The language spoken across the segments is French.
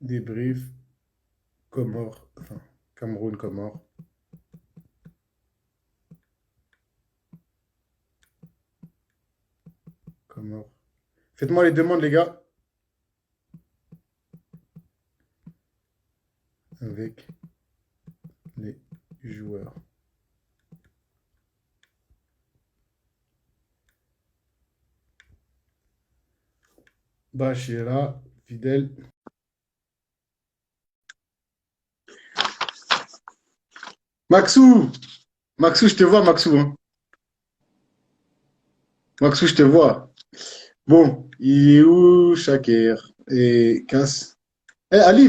Débrief, Comores, enfin, Cameroun, Comores, Comores. Faites-moi les demandes, les gars, avec les joueurs. Bachira, fidèle. Maxou! Maxou, je te vois, Maxou, hein. Maxou, je te vois. Bon, il est où, Shaker? Et Cass? Eh, Ali,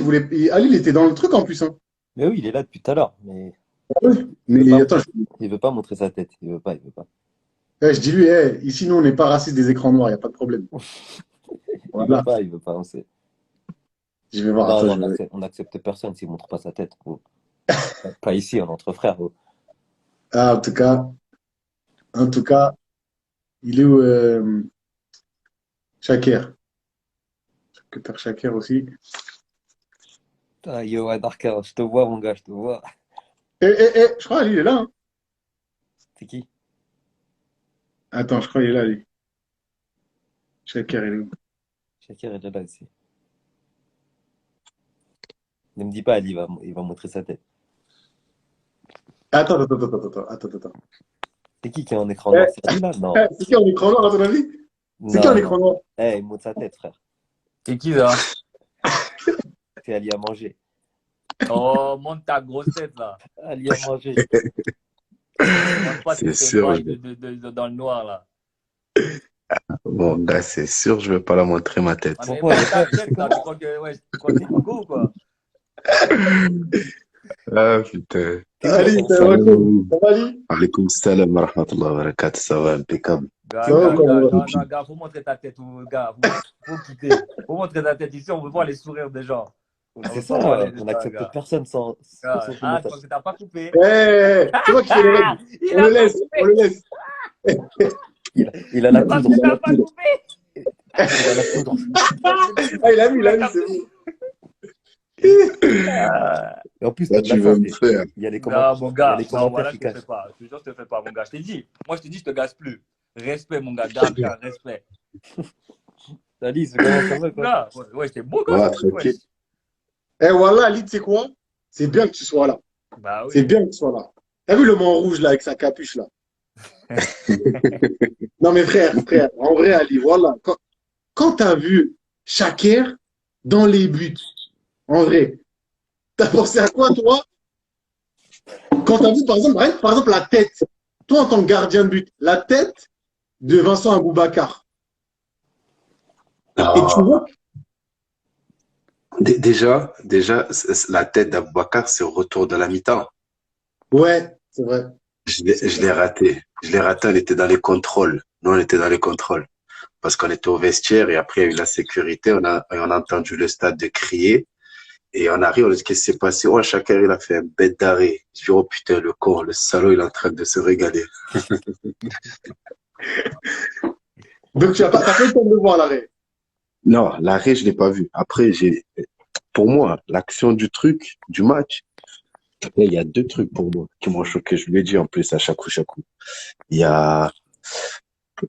Ali, il était dans le truc en plus, hein. Mais oui, il est là depuis tout à l'heure, mais Ouais. il veut Mais pas, attends, il veut pas montrer sa tête. Il veut pas. je dis lui, ici, nous, on n'est pas raciste des écrans noirs, il n'y a pas de problème. Voilà, Il veut pas, on sait. je vais voir. Non, Attends, non, je vais... on accepte personne s'il montre pas sa tête. Oh. Pas ici, on est entre frères. Oh. Ah, en tout cas, il est où, Shaker? Que t'as Shaker aussi. Ah, yo, Adarka, je te vois, mon gars, je te vois. Je crois Ali, il est là, hein. C'est qui? Attends, je crois qu'il est là, Ali. Shaker, il est où? Shakir est déjà là ici. Ne me dis pas, Ali, il va montrer sa tête. Attends. C'est qui est en écran noir? C'est Ali là? Non. C'est qui en écran noir, à ton avis? C'est qui en Non, écran non. noir? Eh, il montre sa tête, frère. C'est qui ça? C'est Ali à manger. Oh, monte ta grosse tête là. Ali à manger. Montre pas tes C'est sûr, failles dans le noir là. bon, gars, c'est sûr, je vais pas la montrer ma tête. Ah, mais Pourquoi? Il montre est pas. ta tête là. Tu crois que t'es Hugo ou quoi? Ah, putain. T'es où là? Ali, T'es en t'es Suède? retour. Ça va, Ali? Alaykoum salam wa rahmatullahi wa barakatuh, ça va impeccable. Ça va ou quoi, mon ref? Non, gars, faut montrer ta tête, gars. Faut quitter. Faut montrer ta tête ici, on veut voir les sourires des gens. On C'est veut pas voir ça, les on gens, accepte gars. personne sans son Ah, tu montage. penses que t'as pas coupé? C'est moi qui fais les règles. Il On a le pas laisse, on coupé! le laisse. Il a la Parce poudre. que t'as pas coupé! Il a la poudre. Ah, il a mis, c'est bon. Et en plus, Là, t'as de la tu vas fin. me faire. Il y a les Non, mon il y a gars, les non, commentaires voilà, je te fais efficaces. pas. Je te jure, je te fais pas, mon gars. Je t'ai dit, moi, je te dis, je te gaze plus. Respect, mon gars, garde bien, respect. Alice, comment ça va, quoi? Gars, ouais, j'étais beau gosse, Ouais, en plus, tranquille. wesh. Eh, voilà, Ali, tu sais quoi? C'est bien que tu sois là. Bah C'est oui. bien que tu sois là. T'as vu le mont rouge, là, avec sa capuche, là? Non, mais frère, en vrai, Ali, voilà. Quand t'as vu Shaker dans les buts, en vrai, t'as pensé à quoi, toi? Quand t'as vu, par exemple, la tête, toi, en tant que gardien de but, la tête de Vincent Aboubakar. Et tu Ah, vois, déjà, la tête d'Aboubacar, c'est au retour de la mi-temps. ouais, c'est vrai. C'est Je vrai. l'ai raté. Je l'ai raté, on était dans les contrôles. Nous, on était dans les contrôles. Parce qu'on était au vestiaire et après, il y a eu la sécurité. On a entendu le stade de crier. Et on arrive, on dit qu'est-ce qui s'est passé? Oh, chacun, il a fait un bête d'arrêt. Je dis, oh putain, le con, le salaud, il est en train de se régaler. Donc, t'as pas eu le temps de le voir, l'arrêt. Non, l'arrêt, je l'ai pas vu. Après, pour moi, l'action du truc, du match, il y a deux trucs pour moi qui m'ont choqué. Je lui ai dit en plus à chaque coup. Il y a,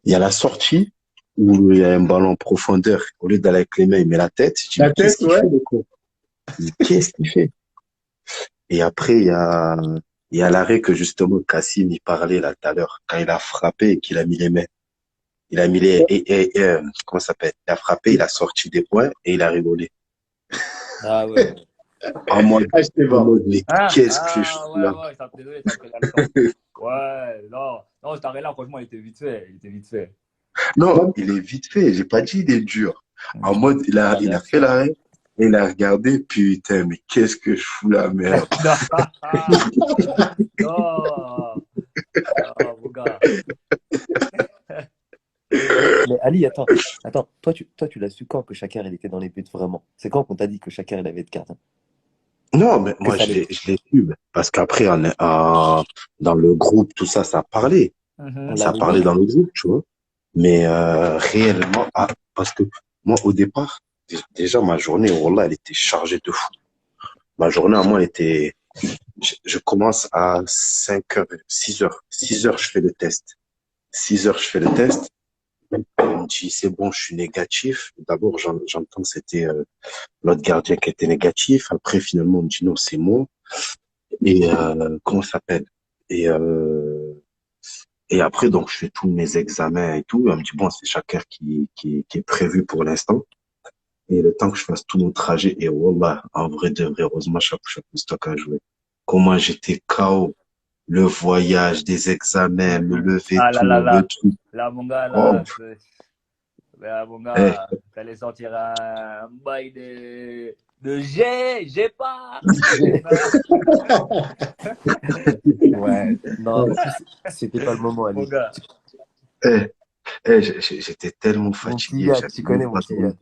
il y a la sortie où il y a un ballon en profondeur. Au lieu d'aller avec les mains, il met la tête. Je dis, La mais qu'est-ce tête, qu'il ouais. fait, le con? Je dis, qu'est-ce qu'il fait? Et après, il y a l'arrêt que justement Cassim y parlait là tout à l'heure, quand il a frappé et qu'il a mis les mains. Il a mis comment ça s'appelle? Il a frappé, il a sorti des points et il a rigolé. Ah ouais. En mode, Ah, j'étais mort. mais Hein? qu'est-ce que je Ah, fous là? ouais, désolé, ça fait longtemps. Ouais, non, cet arrêt-là, franchement, il était vite fait. Il était vite fait. Non, il est vite fait. J'ai pas dit il est dur. En mode, La il a réaction. fait l'arrêt et il a regardé. Putain, mais qu'est-ce que je fous là, merde. Non, non, mon gars. Mais Ali, attends, toi, tu l'as su quand que Shakir, il était dans les buts vraiment? C'est quand qu'on t'a dit que Shakir, il avait de carte? Hein. Non, mais Que moi, ça allait. je l'ai su. Parce qu'après, dans le groupe, tout ça, ça parlait. On Mhm. l'a Ça parlait rigolé. dans le groupe, tu vois. Mais réellement, parce que moi, au départ, déjà, ma journée, wallah, elle était chargée de fou. Ma journée, à moi, était, je commence à 5 heures, 6 heures. 6 heures, je fais le test. 6 heures, je fais le test. On me dit, c'est bon, je suis négatif. D'abord, j'entends, c'était l'autre gardien qui était négatif. Après, finalement, on me dit, non, c'est moi. Et comment ça s'appelle? Et, euh, et après, donc, je fais tous mes examens et tout. Et on me dit, bon, c'est Chaker qui est prévu pour l'instant. Et le temps que je fasse tout mon trajet, et wallah, en vrai de vrai, heureusement, chaque stock à jouer. Comment j'étais KO, le voyage, des examens, me lever Ah là là tôt, le là. truc. Là, mon gars, Oh, là, mon eh, gars, t'allais sortir un bail de j'ai pas. Ouais, non, c'était pas le moment, Mon Ali. gars. eh, j'étais tellement Mon petit fatigué, Yad, j'avais tu même connais mon pas petit dormi.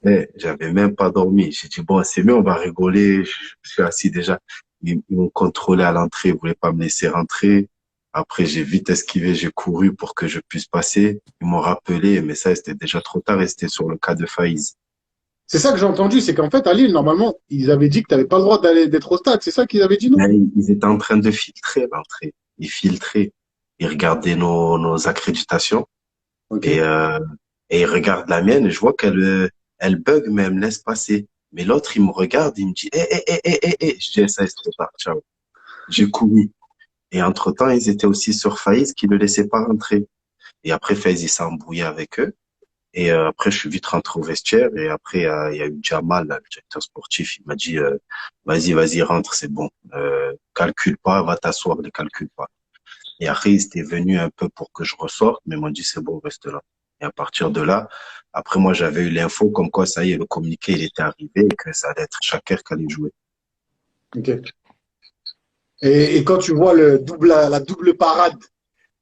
Yad. J'avais même pas dormi. J'ai dit, bon, c'est mieux, on va rigoler. Je me suis assis déjà. Ils m'ont contrôlé à l'entrée, ils voulaient pas me laisser rentrer. Après, j'ai vite esquivé, j'ai couru pour que je puisse passer. Ils m'ont rappelé, mais ça, c'était déjà trop tard et c'était sur le cas de Faïs. C'est ça que j'ai entendu, c'est qu'en fait, à Lille, normalement, ils avaient dit que tu n'avais pas le droit d'être au stade. C'est ça qu'ils avaient dit, non? Mais ils étaient en train de filtrer l'entrée. Ils filtraient. Ils regardaient nos accréditations Ok. et, euh, et ils regardent la mienne et je vois elle bug, mais elle me laisse passer. Mais l'autre, il me regarde, il me dit, Je dis, ça, c'est trop tard, ciao. J'ai couru. Et entre-temps, ils étaient aussi sur Faïs qui ne laissait pas rentrer. Et après, Faïs, il s'est embrouillé avec eux. Et après, je suis vite rentré au vestiaire. Et après, il y a eu Jamal, là, le directeur sportif. Il m'a dit, vas-y, rentre, c'est bon. Calcule pas, va t'asseoir, ne calcule pas. Et après, ils étaient venus un peu pour que je ressorte, mais ils m'ont dit, c'est bon, reste là. Et à partir de là, après, moi, j'avais eu l'info comme quoi, ça y est, le communiqué, il était arrivé et que ça allait être Chaker qui allait jouer. Ok. Et quand tu vois la double parade,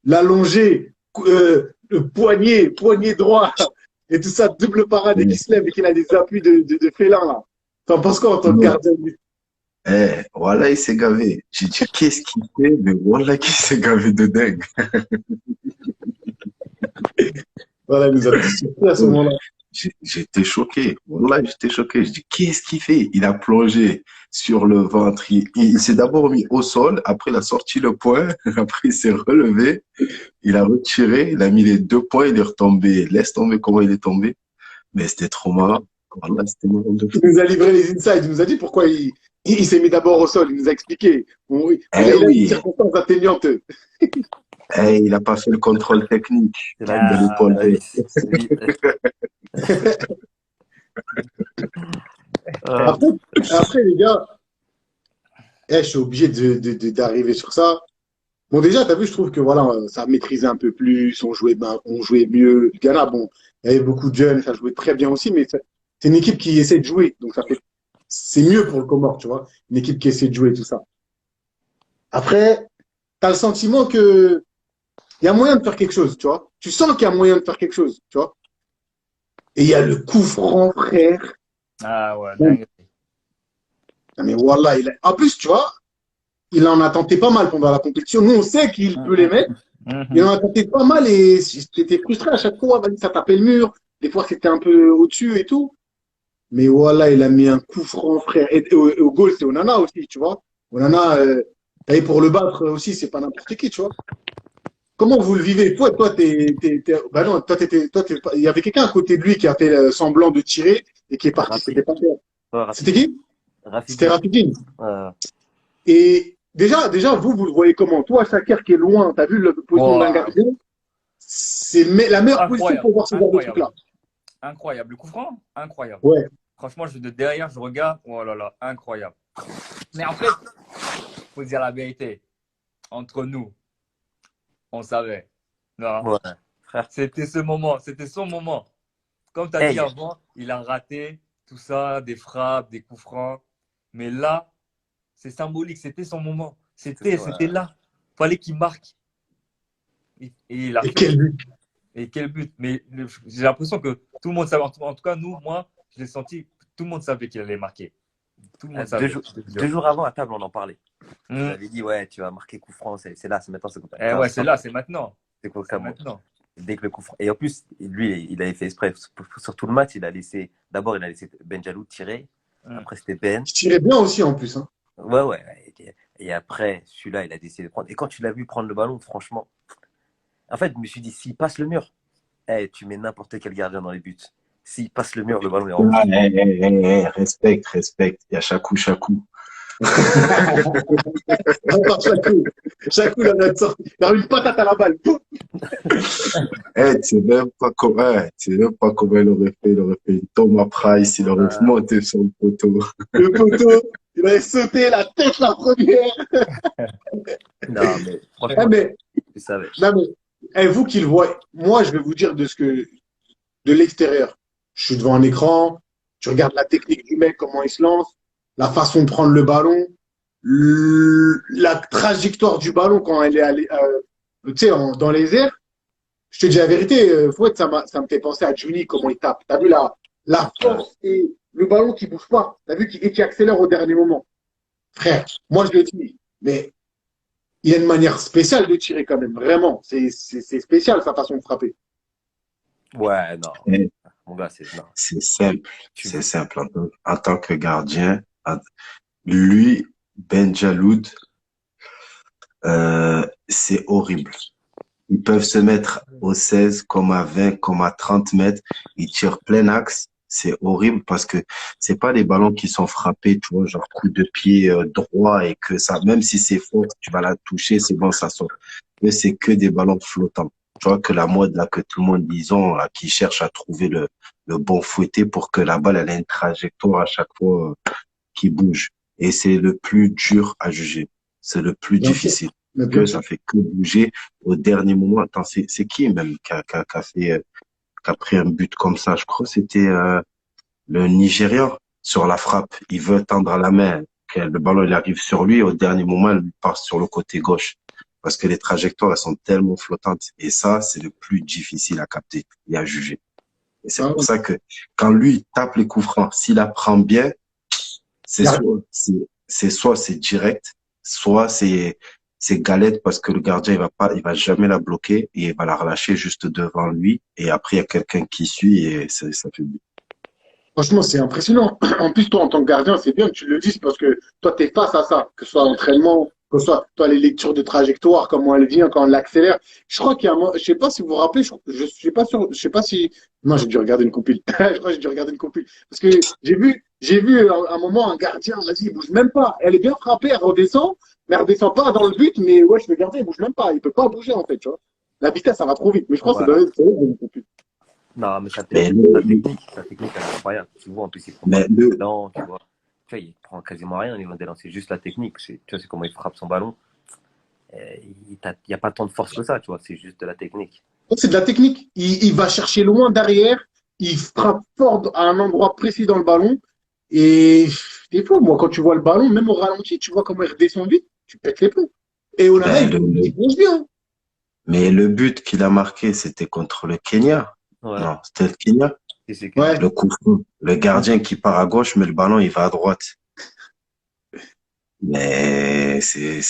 l'allongé, le poignet droit, et tout ça, double parade et qui se lève et qu'il a des appuis de félin, là. T'en penses quoi en tant que gardien de but? Voilà, il s'est gavé. J'ai dit, qu'est-ce qu'il fait? Mais voilà, qu'il s'est gavé de dingue. Voilà, il nous a tous surpris à ce moment-là. J'étais choqué. Voilà, j'étais choqué. Je dis, qu'est-ce qu'il fait? Il a plongé sur le ventre. Il s'est d'abord mis au sol. Après, il a sorti le poing. Après, il s'est relevé. Il a retiré. Il a mis les 2 points. Il est retombé. Laisse tomber comment il est tombé. Mais c'était trop marrant. Voilà, c'était marrant de Il fou. nous a livré les insides, il nous a dit pourquoi il s'est mis d'abord au sol, il nous a expliqué. Il a eu une Oui. circonstance atténuante. Il a pas fait le contrôle technique C'est la de vis, Ah, l'épaule. la vis. Euh, Après, après, les gars, je suis obligé d'arriver sur ça. Bon, déjà, tu as vu, je trouve que voilà, ça maîtrisait un peu plus, on jouait mieux. Le Ghana, bon, il y avait beaucoup de jeunes, ça jouait très bien aussi, mais c'est une équipe qui essaie de jouer. Donc, c'est mieux pour le Comore, tu vois. Une équipe qui essaie de jouer, tout ça. Après, tu as le sentiment que il y a moyen de faire quelque chose, tu vois. Tu sens qu'il y a moyen de faire quelque chose, tu vois. Et il y a le coup franc, frère. ah ouais, Bon, dingue. mais voilà, en plus, tu vois, il en a tenté pas mal pendant la compétition. Nous, on sait qu'il peut les mettre. Il en a tenté pas mal et j'étais frustré à chaque fois. Vas-y, ça tapait le mur. Des fois, c'était un peu au-dessus et tout. Mais voilà, il a mis un coup franc, frère. Et au goal, c'est Onana aussi, tu vois. Onana, et pour le battre aussi, c'est pas n'importe qui, tu vois. Comment vous le vivez? Bah non, il y avait quelqu'un à côté de lui qui a fait semblant de tirer et qui est parti. Rafi, C'était pas clair. ouais, C'était Rafidine. qui? C'était Rafidine. Rafidine. Euh, Et déjà, vous le voyez comment? Toi, Shaker qui est loin, t'as vu la position d'un Wow, gardien? C'est la meilleure position incroyable, pour voir ce genre de incroyable, truc-là. incroyable. Le coup franc, incroyable. Ouais. Franchement, de derrière, je regarde, oh là là, incroyable. Mais en fait, faut dire la vérité. Entre nous, on savait. Non, ouais, frère. c'était ce moment, c'était son moment. Comme tu as dit Hey, avant, il a raté tout ça, des frappes, des coups francs. Mais là, c'est symbolique, c'était son moment. C'était ouais. là. Fallait qu'il marque. Et il a Et fait. quel but? Et quel but. Mais j'ai l'impression que tout le monde savait. En tout cas, nous, moi, je l'ai senti. Tout le monde savait qu'il allait marquer. Tout le monde Deux, savait. jours, Je te deux jure. jours avant, à table, on en parlait. Hmm. J'avais dit, ouais, tu vas marquer coup franc, c'est là, c'est maintenant, c'est Eh ouais, c'est là, c'est maintenant. c'est quoi C'est moi. maintenant. Dès que le coup franc. Et en plus, lui, il avait fait exprès. Sur tout le match, d'abord, il a laissé Benjalou tirer. Hum. Après, c'était Ben. Je tirais bien aussi en plus. Hein. Ouais, ouais. Et après, celui-là, il a décidé de prendre. Et quand tu l'as vu prendre le ballon, franchement, en fait, je me suis dit, s'il passe le mur, tu mets n'importe quel gardien dans les buts. S'il passe le mur, le ballon est Ah, rentré. respecte, respecte. Il y a chaque coup. Encore chaque coup, il a sorti. Il a une patate à la balle. Boum. Tu sais même pas comment il aurait fait. Il aurait fait une Thomas Price, il aurait Euh, monté sur le poteau. Le poteau, il avait sauté la tête la première. non, mais Eh, franchement, mais, tu savais. non, mais vous qui le voyez, moi, je vais vous dire de l'extérieur. Je suis devant un écran, tu regardes la technique du mec, comment il se lance, la façon de prendre le ballon, la trajectoire du ballon quand elle est allée, tu sais, dans les airs. Je te dis la vérité, Fouette, ça me fait penser à Juni, comment il tape. T'as vu la Ouais. force et le ballon qui bouge pas. T'as vu qu'il accélère au dernier moment. Frère, moi je le dis, mais il y a une manière spéciale de tirer quand même, vraiment. C'est spécial sa façon de frapper. Ouais, non. Et Mon gars, c'est. Non. c'est simple. Tu C'est veux. simple. En tant que gardien, lui, Ben Jaloud, c'est horrible. Ils peuvent se mettre au 16, comme à 20, comme à 30 mètres. Ils tirent plein axe. C'est horrible parce que c'est pas des ballons qui sont frappés, tu vois, genre coup de pied droit et que ça, même si c'est fort, tu vas la toucher, c'est bon, ça sort. Mais c'est que des ballons flottants. Tu vois que la mode là que tout le monde disons là, qui cherche à trouver le bon fouetté pour que la balle elle ait une trajectoire à chaque fois qui bouge. Et c'est le plus dur à juger. C'est le plus Bien sûr, difficile mais que bien sûr. ça fait que bouger au dernier moment. Attends, c'est qui même qui a fait, qui a pris un but comme ça? Je crois que c'était le Nigérian sur la frappe. Il veut tendre la main, que le ballon il arrive sur lui. Au dernier moment, il part sur le côté gauche. Parce que les trajectoires, elles sont tellement flottantes. Et ça, c'est le plus difficile à capter et à juger. Et c'est Ah pour ouais. ça que quand lui tape les coups francs, s'il apprend bien, Il y a- soit c'est direct, soit c'est galette parce que le gardien il va jamais la bloquer et il va la relâcher juste devant lui et après il y a quelqu'un qui suit et ça fait but. Franchement, c'est impressionnant. En plus, toi, en tant que gardien, c'est bien que tu le dises parce que toi, tu es face à ça, que ce soit l'entraînement, que ce soit toi, les lectures de trajectoire, comment elle vient, quand on l'accélère. Je crois qu'il y a je sais pas si vous vous rappelez, je suis pas sûr, je sais pas si, non, j'ai dû regarder une compile. Je crois que j'ai dû regarder une compile. Parce que j'ai vu un moment un gardien, vas-y, il bouge même pas. Elle est bien frappée, elle redescend, mais elle redescend pas dans le but, mais ouais, le gardien, il bouge même pas. Il peut pas bouger, en fait, tu vois. La vitesse, ça va trop vite. Mais je crois que Ouais. ça doit être une compile. Non, mais Mais sa technique, elle est incroyable. Tu vois, en plus, il prend pas mais de le, dents, tu vois. Tu vois, il prend quasiment rien au niveau des dents. C'est juste la technique. Tu vois, c'est comment il frappe son ballon. Il n'y a pas tant de force que ça, tu vois. C'est juste de la technique. C'est de la technique. Il va chercher loin derrière, il frappe fort à un endroit précis dans le ballon. Et des fois, moi, quand tu vois le ballon, même au ralenti, tu vois comment il redescend vite, tu pètes les plombs. Et Onana, ben, il bouge bien. mais le but qu'il a marqué, c'était contre le Kenya. Ouais. Non, c'était le Kenya. C'est Ouais. Le coup franc. Le gardien qui part à gauche, mais le ballon, il va à droite. Mais c'est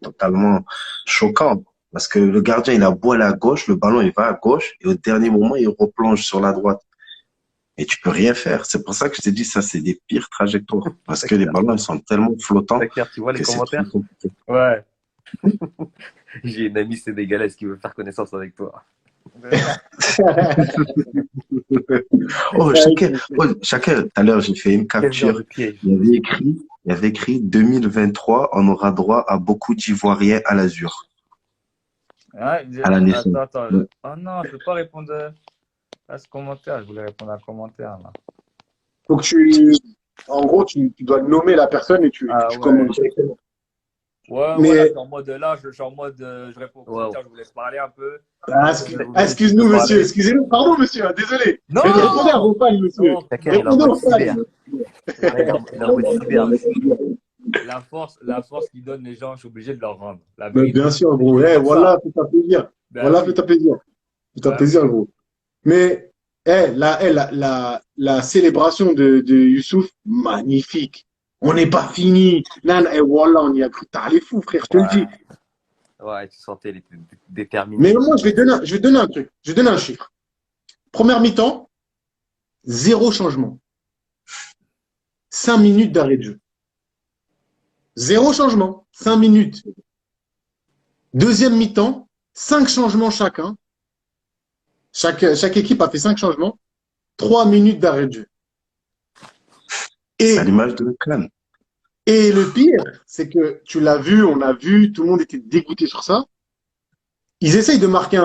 totalement choquant. Parce que le gardien, il a beau aller à gauche, le ballon, il va à gauche, et au dernier moment, il replonge sur la droite. Et tu peux rien faire. C'est pour ça que je t'ai dit, ça, c'est des pires trajectoires. Parce c'est que les clair. ballons, ils sont tellement flottants C'est clair. Tu vois les que c'est trop commentaires? compliqué. Ouais. J'ai une amie sénégalaise qui veut faire connaissance avec toi. Chacun, tout à l'heure, j'ai fait une Quel genre capture. de piège? Il y avait écrit 2023, on aura droit à beaucoup d'Ivoiriens à l'azur, Ouais, à la naissance. attends. Ouais. Oh non, je peux pas répondre à ce commentaire. Je voulais répondre à un commentaire là. Donc, en gros, tu dois nommer la personne et Ah tu ouais. commentes directement. Ouais, voilà, je Mais, suis en mode là, je suis en mode, je réponds aux Wow. commentaires, je vous laisse parler un peu. excuse-nous, Je peux monsieur, parler. excusez-nous, pardon, monsieur, désolé. Non! Mais répondez à vos fans, monsieur. Non, Chacun, il est en Répondez mode aux fans. cyber. Là, il est en mode cyber. la force qui donne les gens, je suis obligé de leur rendre. La Mais vérité, bien sûr, c'est gros. juste ça. Voilà, fais-toi plaisir. Ben Voilà, oui, fais-toi plaisir. Fais-toi ben plaisir, oui. gros. Mais la célébration de Youssouf, magnifique. On n'est pas fini. Là, voilà, on y a cru. T'as les fous, frère, je te le dis. Ouais. Ouais, tu sentais, il était Mais déterminé. moi, je vais te donner un truc. Je vais te donner un chiffre. Première mi-temps, zéro changement. 5 minutes d'arrêt de jeu. Zéro changement. 5 minutes. Deuxième mi-temps, 5 changements chacun. Chaque équipe a fait 5 changements. 3 minutes d'arrêt de jeu. C'est Et, à l'image de la CAN. et le pire, c'est que tu l'as vu, on l'a vu, tout le monde était dégoûté sur ça. Ils essayent de marquer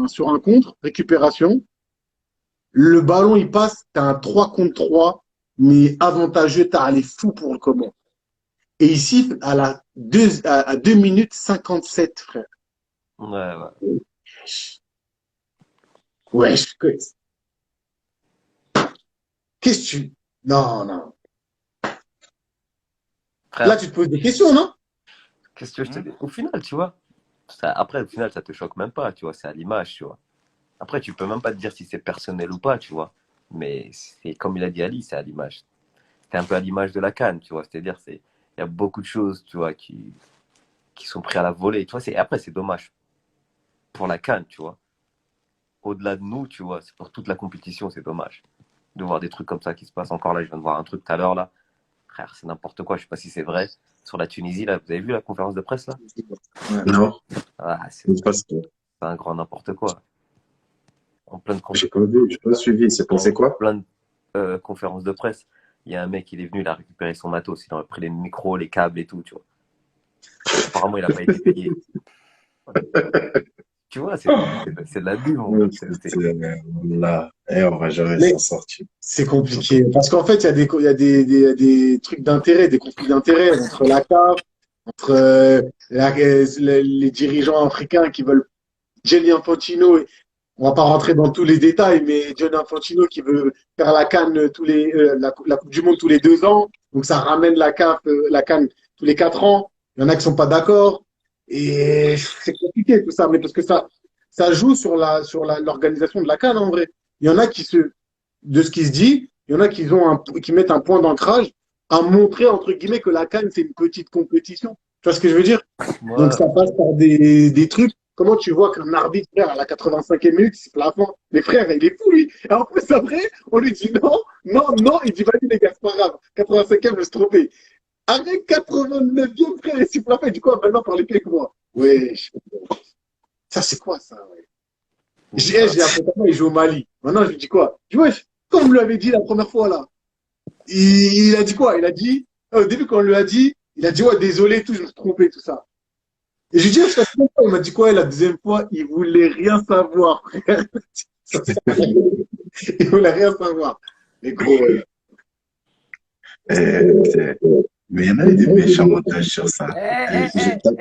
sur un contre, récupération. Le ballon, il passe, t'as un 3 contre 3, mais avantageux, t'as allé fou pour le comment. Et ici, à 2 minutes 57, frère. Ouais, ouais. Wesh, qu'est-ce que tu. Non, non. Là, Frère, tu te poses des questions, non? qu'est-ce que je te dis? Au final, tu vois, après, au final, ça te choque même pas, tu vois, c'est à l'image, tu vois. Après, tu peux même pas te dire si c'est personnel ou pas, tu vois. Mais c'est comme il a dit Ali, c'est à l'image. C'est un peu à l'image de la CAN, tu vois. C'est-à-dire, il y a beaucoup de choses, tu vois, qui sont pris à la volée. Tu vois, après, c'est dommage pour la CAN, tu vois. Au-delà de nous, tu vois, c'est pour toute la compétition, c'est dommage de voir des trucs comme ça qui se passent. Encore là, je viens de voir un truc tout à l'heure, là. Frère, c'est n'importe quoi. Je sais pas si c'est vrai. Sur la Tunisie, là, vous avez vu la conférence de presse, là? Non, Ah, je sais pas ce que- c'est un grand n'importe quoi. En pleine, j'ai pas vu, j'ai pas suivi. C'est en pensé quoi? pleine conférence de presse, il y a un mec, il est venu, il a récupéré son matos, il a pris les micros, les câbles et tout, tu vois. Apparemment, il n'a pas été payé. Tu vois, c'est de l'abus, mon gars. Là, et on va jamais Mais s'en sortir. c'est compliqué. Parce qu'en fait, il y a des trucs d'intérêt, des conflits d'intérêt entre la CAF, entre les dirigeants africains qui veulent Gianni Infantino. On va pas rentrer dans tous les détails, mais Gianni Infantino qui veut faire la CAN la Coupe du Monde tous les 2 ans. Donc ça ramène la CAN tous les 4 ans. Il y en a qui sont pas d'accord. Et c'est compliqué tout ça, mais parce que ça joue l'organisation de la CAN en vrai. Il y en a de ce qui se dit, il y en a qui mettent un point d'ancrage à montrer, entre guillemets, que la CAN, c'est une petite compétition. Tu vois ce que je veux dire? Donc Moi, ça passe par des trucs. Comment tu vois qu'un arbitre, frère, à la 85e minute, il siffle la fin? Mais frère, il est fou, lui. Et en plus, après, on lui dit non, non, non. Il dit, vas-y, les gars, c'est pas grave. 85e, je me suis trompé. Avec 89e, frère, il siffle la fin. Il dit quoi? Maintenant, parlez plus avec moi. Ouais, ça, c'est quoi, ça? Ouais. J'ai appris comment il joue au Mali. Maintenant, je lui dis quoi? Je dis, wesh, comme vous l'avez dit la première fois, là. Il a dit quoi? Il a dit, au début, quand on lui a dit, il a dit, ouais, désolé, tout, je me suis trompé, tout ça. Et je lui dis, ah, je t'assure pas. Il m'a dit quoi? Et la deuxième fois, il voulait rien savoir, frère. Il voulait rien savoir. Mais gros, C'est- Mais il y en a eu des méchants montages sur ça.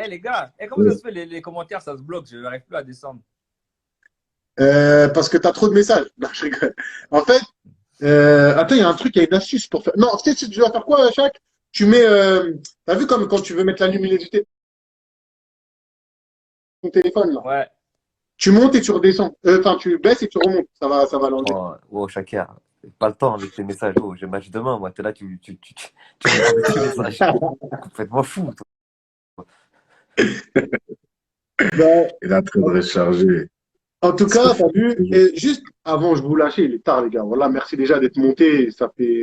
Les gars, comment ça se fait les commentaires, ça se bloque, je n'arrive plus à descendre. parce que t'as trop de messages. Non, je rigole. En fait, attends, il y a un truc, il y a une astuce pour faire. Non, tu sais, tu vas faire quoi, Jacques? Tu mets, t'as vu comme quand tu veux mettre la luminosité de ton téléphone, là. Ouais. Tu montes et tu redescends. Enfin, tu baisses et tu remontes. Ça va l'enlever. oh, oh, Shakir, pas le temps avec tes messages. Oh, j'ai match demain, moi. T'es là, tu réponds avec tes messages. Faites-moi fou, toi. Ben, Il est en train de recharger. en tout Parce que cas, t'as vu, et juste avant, je vous lâche, il est tard, les gars. Voilà, merci déjà d'être monté.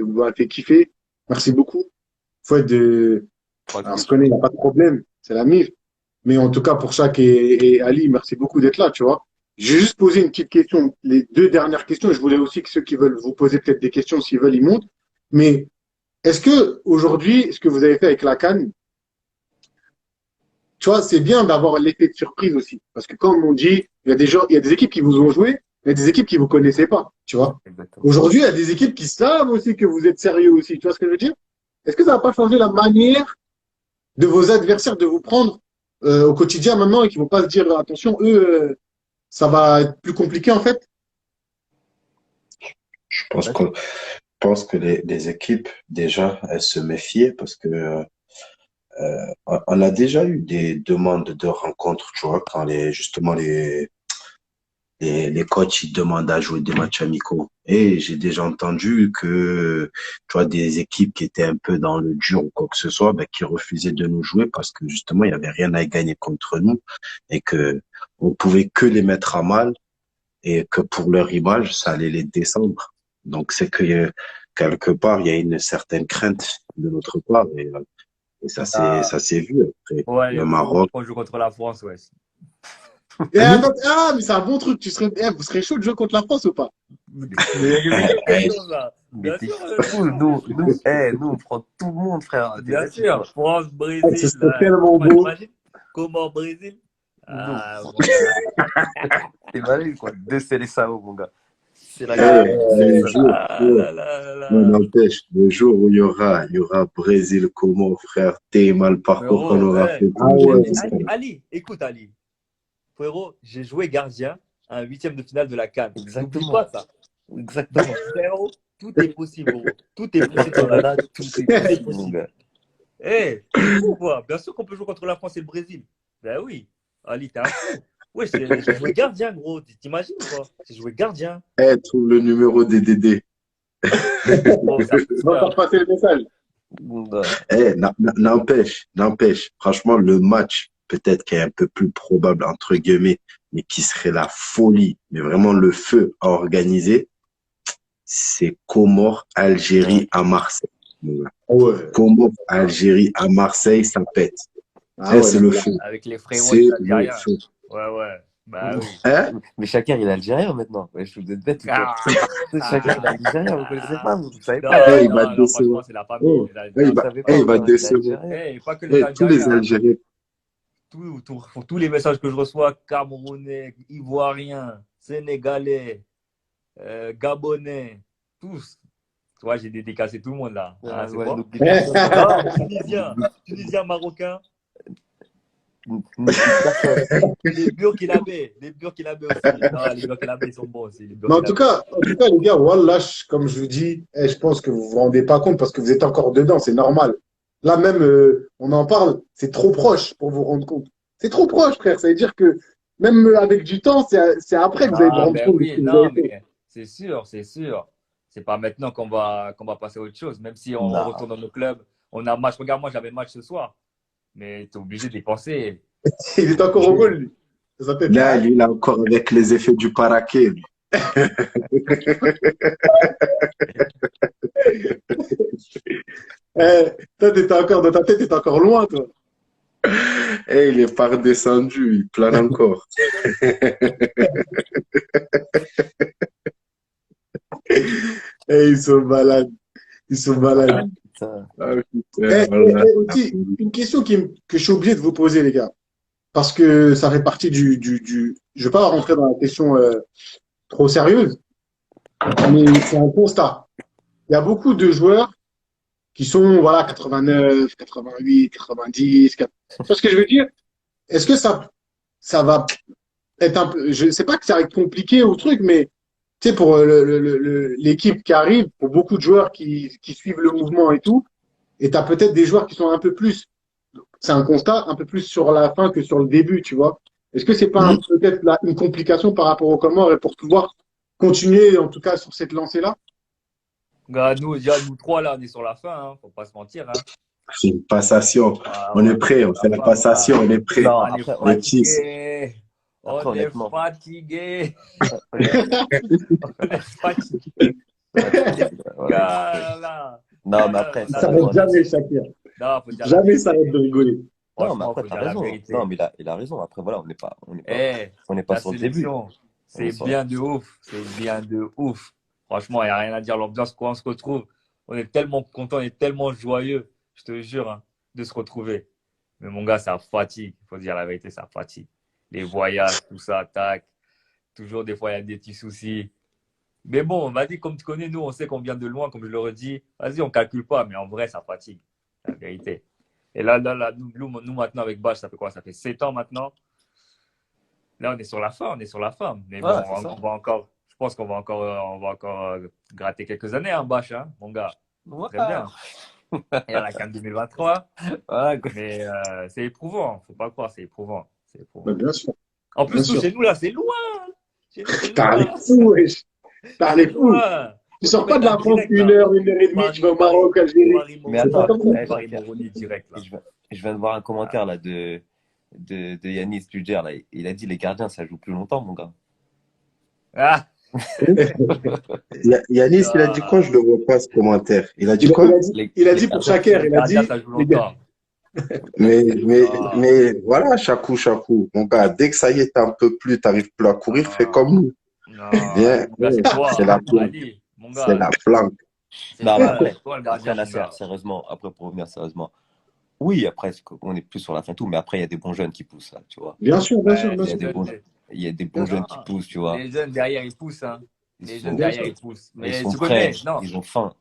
Vous m'avez fait kiffer. Merci beaucoup. Faut être de, on se Tranquille. connaît, il n'y a pas de problème. C'est la MIF. Mais en tout cas, pour Jacques et Ali, merci beaucoup d'être là, tu vois. J'ai juste posé une petite question, les deux dernières questions. Et je voulais aussi que ceux qui veulent vous poser peut-être des questions, s'ils veulent, ils montent. Mais est-ce que aujourd'hui, ce que vous avez fait avec la CAN, tu vois, c'est bien d'avoir l'effet de surprise aussi. Parce que comme on dit, il y a des gens, il y a des équipes qui vous ont joué, il y a des équipes qui vous connaissaient pas, tu vois. Exactement. Aujourd'hui, il y a des équipes qui savent aussi que vous êtes sérieux aussi. Tu vois ce que je veux dire? Est-ce que ça va pas changer la manière de vos adversaires de vous prendre au quotidien maintenant et qui vont pas se dire attention, eux, ça va être plus compliqué en fait? je pense que les équipes, déjà, elles se méfiaient parce que on a déjà eu des demandes de rencontres, tu vois, quand justement les coachs, ils demandent à jouer des matchs amicaux. Et j'ai déjà entendu que, tu vois, des équipes qui étaient un peu dans le dur ou quoi que ce soit, ben, qui refusaient de nous jouer parce que justement, il y avait rien à gagner contre nous et que on pouvait que les mettre à mal et que pour leur image, ça allait les descendre. Donc, c'est que quelque part, il y a une certaine crainte de notre part et Ah, ça s'est vu après. ouais, Le le jour Maroc, où on joue contre la France, ouais. Et nous, attends, ah, mais c'est un bon truc. Vous serez chaud de jouer contre la France ou pas? Mais quelle question, ça? Mais Bien t'es sûr, fou, nous, on prend tout le monde, frère. T'es bien bête ou sûr. quoi? France, Ce Brésil, serait là. tellement Franchement, beau. t'imagines? Comment Brésil? Nous, Ah, mon gars. t'es malade, quoi. Deux Seleção, mon gars. C'est la Ah, guerre. C'est le ça. jour, Ah là là non, là. n'empêche, le jour où il y aura Brésil, comment, frère, tellement le parcours qu'on Frérot, aura hey, fait, ah tout le monde ouais. y sera. Ali, écoute Ali. Frérot, j'ai joué gardien à un huitième de finale de la CAN. N'oublie Exactement. pas ça. Exactement. Frérot, tout est possible, gros. Tout est possible dans la vie. Voilà, tout est Tout est possible, mon possible. gars. Eh, t'es fou, quoi. Bien sûr qu'on peut jouer contre la France et le Brésil. Ben oui. Ali, t'es un fou. Ouais, j'ai joué gardien, gros. T'imagines ou quoi? J'ai joué gardien. Eh, trouve le numéro des Dédés. Bon, ça peut se Va faire. faire passer le message. Mon gars. Eh, n'empêche. Franchement, le match, peut-être qui est un peu plus probable, entre guillemets, mais qui serait la folie, mais vraiment le feu à organiser, c'est Comores, Ouais. Algérie à Marseille. Mon gars. Ouais. Comores, Algérie à Marseille, ça pète. Ah Eh, ouais. c'est le feu. Avec les frérots, C'est les le Algériens. feu. Ouais, ouais. Bah oui. Hein? Mais Shakir, il est algérien maintenant. Ouais, je vous êtes bête ou quoi? Ah, Shakir, il est algérien, vous connaissez pas, vous savez non, pas. Eh, il va te non, franchement, décevoir. c'est la famille. Oh, Les eh, Vous Algériens, savez il pas, va frère, te il est décevoir. algérien. eh, pas que les Eh, tous les Algériens, hein. Algériens. Pour tous les messages que je reçois, Camerounais, Ivoiriens, Sénégalais, Gabonais, tous. Tu vois, j'ai dédicacé tout le monde là. Hein, c'est Ouais, bon? n'oublie personne. Non, Tunisien, Marocain, N'oublie personne. les Burkinabés aussi. Non, les Burkinabés ils sont bons aussi. Les Mais Burkinabés. en tout cas, les gars, voilà, comme je vous dis, je pense que vous vous rendez pas compte parce que vous êtes encore dedans, c'est normal. Là même, on en parle, c'est trop proche pour vous rendre compte. C'est trop proche, frère. Ça veut dire que même avec du temps, c'est après que vous allez vous Ah, rendre ben compte de ce oui, que vous non, avez fait. mais c'est sûr, c'est sûr. C'est pas maintenant qu'on va passer à autre chose. Même si on Non. retourne dans nos clubs, on a un match. Regarde, moi, j'avais match ce soir. Mais tu es obligé d'y penser. Il est encore au goal, lui. Ça peut Là, être. lui, il a encore avec les effets du paraquet. Lui. Toi, t'étais encore dans ta tête, t'étais encore loin, toi. Et il est pas redescendu, il plane encore. Ils sont malades. Ils sont malades. Putain. Ah, putain, voilà. Aussi, une question que je suis obligé de vous poser, les gars, parce que ça fait partie Je ne vais pas rentrer dans la question trop sérieuse, mais c'est un constat. Il y a beaucoup de joueurs qui sont, voilà, 89, 88, 90. Tu vois ce que je veux dire? Est-ce que ça va être un peu. Je ne sais pas que ça va être compliqué ou truc, mais tu sais, pour l'équipe qui arrive, pour beaucoup de joueurs qui suivent le mouvement et tout, et tu as peut-être des joueurs qui sont un peu plus, c'est un constat, un peu plus sur la fin que sur le début, tu vois. Est-ce que c'est pas peut-être une complication par rapport aux Comores et pour pouvoir continuer, en tout cas, sur cette lancée-là? Gars, nous trois là, on est sur la fin. Hein, faut pas se mentir. Hein. C'est une passation. Ah, On est ouais, prêt, on sur fait la la fin, mon gars. passation, on est prêt. Non, On est après, Les petits. fatigué. On après, est honnêtement. fatigué. Honnêtement. On est fatigué. Ouais. Gars, là. Non, mais après, Ça ça s'arrête dépend. jamais, Shakir. Non, faut dire la Jamais vérité. ça arrête de rigoler. Non, mais Franchement, après, faut t'as dire la raison. vérité. Non, mais il a raison. Après, voilà, Eh, on n'est pas la sur le début. sélection, On est c'est sur bien de ouf. C'est bien de ouf. Franchement, il n'y a rien à dire. L'ambiance, quand on se retrouve, on est tellement content, on est tellement joyeux, je te jure, hein, de se retrouver. Mais mon gars, ça fatigue. Il faut dire la vérité, ça fatigue. Les voyages, tout ça, tac. Toujours, des fois, il y a des petits soucis. Mais bon, vas-y, comme tu connais, nous, on sait qu'on vient de loin, comme je le redis. Vas-y, on calcule pas, mais en vrai, ça fatigue. La vérité. Et là, nous, maintenant, avec Bâche, ça fait quoi? Ça fait 7 ans maintenant. Là, on est sur la fin, on est sur la fin. Mais bon, Voilà, c'est ça. on va encore, je pense on va encore gratter quelques années, hein, Bâche, hein, mon gars. Très bien. Et à la CAN 2023. Voilà, quoi. Mais c'est éprouvant, faut pas croire, c'est éprouvant. C'est éprouvant. Bien sûr. En plus, Bien nous, sûr. chez nous, là, c'est loin. C'est T'as les loin. fous, wesh. T'as les C'est fous. loin. Tu Faut sors pas de mettre un la France direct, là. 1 heure et demie, tu vas au Maroc, Algérie. Mais C'est pas attends, comme ça. Paris-Moroni direct, là. je viens de voir un commentaire là de Yanis Tudjer, là. Il a dit les gardiens, ça joue plus longtemps, mon gars. Ah, Yanis, il a dit quoi? ah. Je le vois pas, ce commentaire. Il a dit Il a, il quoi? a dit, Les, il a les dit pour gardiens, Shaker, Les il a gardiens, dit, ça joue les gars, longtemps. Ah. Mais voilà, Chakou. Mon gars, dès que ça y est, t'arrives plus à courir, fais Non, comme nous. non, Viens, mon gars, c'est c'est toi, la planque. Ali. Mon C'est gars, la planque. c'est non, mais toi, après, c'est toi le gardien, là, mon gars. sérieusement, après, pour revenir sérieusement, oui, après, on est plus sur la fin tout, mais après, il y a des bons jeunes qui poussent, là, tu vois. bien sûr, bien sûr, Ouais, bien Il y a sûr. des bons, il y a des bons Bien sûr. jeunes qui non, poussent, tu vois. les jeunes derrière, ils poussent, hein. Ils Les jeunes sont, Bien derrière, sûr. ils poussent. ils Mais sont tu prêts, connais, non, ils ont faim.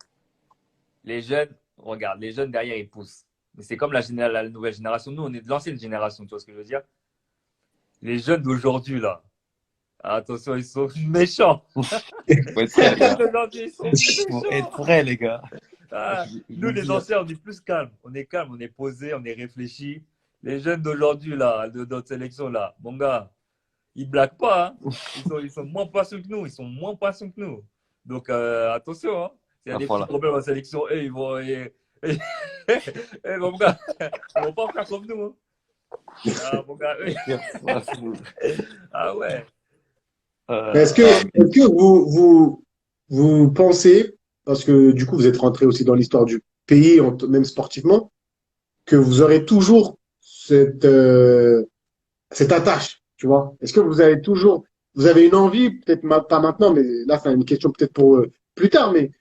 les jeunes, regarde, les jeunes derrière, ils poussent. Mais c'est comme la nouvelle génération. Nous, on est de l'ancienne génération, tu vois ce que je veux dire? Les jeunes d'aujourd'hui, là, attention, ils sont méchants. Faut être Les prêt, les jeunes gars. d'aujourd'hui, ils sont Faut être méchants. prêt, les gars. Ah, Je nous, vous les dis, hein. anciens, on est plus calmes. On est calme, on est posé, on est réfléchi. Les jeunes d'aujourd'hui, là, de notre sélection, là, mon gars, ils blaguent pas. Hein. Ils sont moins patients que nous. Ils sont moins patients que nous. Donc, attention. Hein. S'il y a des petits Voilà. problèmes en sélection, ils vont. Mon gars, ils vont pas faire comme nous. Hein. Ah, mon gars, ah ouais. Est-ce que, est-ce que vous pensez, parce que du coup, vous êtes rentré aussi dans l'histoire du pays, même sportivement, que vous aurez toujours cette attache, tu vois? Est-ce que vous avez une envie, peut-être pas maintenant, mais là, c'est une question peut-être pour plus tard, mais